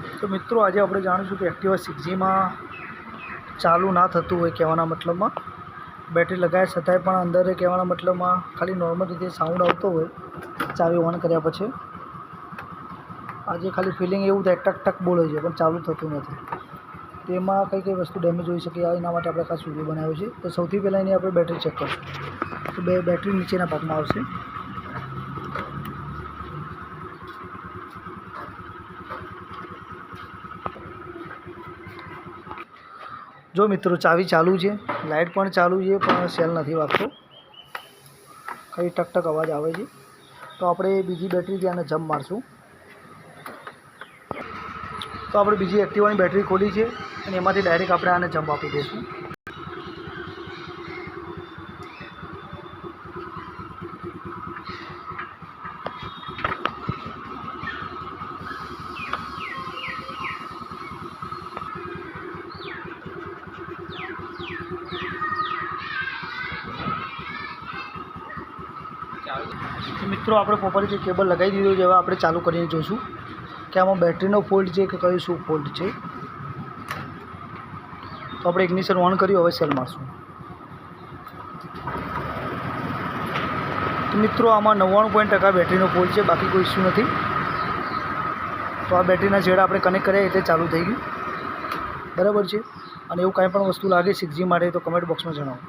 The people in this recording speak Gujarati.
તો મિત્રો આજે આપણે જાણીશું કે એક્ટિવા 6Gમાં ચાલુ ના થતું હોય કહેવાના મતલબમાં બેટરી લગાવ્યા છતાંય પણ અંદર કહેવાના મતલબમાં ખાલી નોર્મલ રીતે સાઉન્ડ આવતો હોય ચાવી ઓન કર્યા પછી આજે ખાલી ફિલિંગ એવું થાય ટક ટક બોલે છે પણ ચાલુ થતું નથી. તેમાં કઈ કઈ વસ્તુ ડેમેજ હોઈ શકે એના માટે આપણે ખાસ વિડીયો બનાવ્યો છે. તો સૌથી પહેલાં એની આપણે બેટરી ચેક કરીશું. તો બેટરી નીચેના ભાગમાં આવશે. જો મિત્રો ચાવી ચાલુ છે, લાઇટ પણ ચાલુ છે, પણ સેલ નથી વાગતો, ખાલી ટક ટક અવાજ આવે છે. તો આપણે બીજી બેટરીથી આને જમ્પ મારશું. તો આપણે બીજી એક્ટિવાની બેટરી ખોલી છે અને એમાંથી ડાયરેક્ટ આપણે આને જમ્પ આપી દઈશું. તો મિત્રો આપણે પ્રોપરલી કેબલ લગાવી દીધો છે. હવે આપણે ચાલુ કરીને જોઈશું કે આમાં બેટરીનો ફોલ્ટ છે કે કયું શું ફોલ્ટ છે. તો આપણે ઇગ્નિશન ઓન કર્યું, હવે સેલ મારશું. તો મિત્રો આમાં 99% બેટરીનો ફોલ્ટ છે, બાકી કોઈ ઇસ્યુ નથી. તો આ બેટરીના છેડા આપણે કનેક્ટ કર્યા એટલે ચાલુ થઈ ગયું, બરાબર છે. અને એવું કાંઈ પણ વસ્તુ લાગે 6G માટે તો કમેન્ટ બોક્સમાં જણાવો.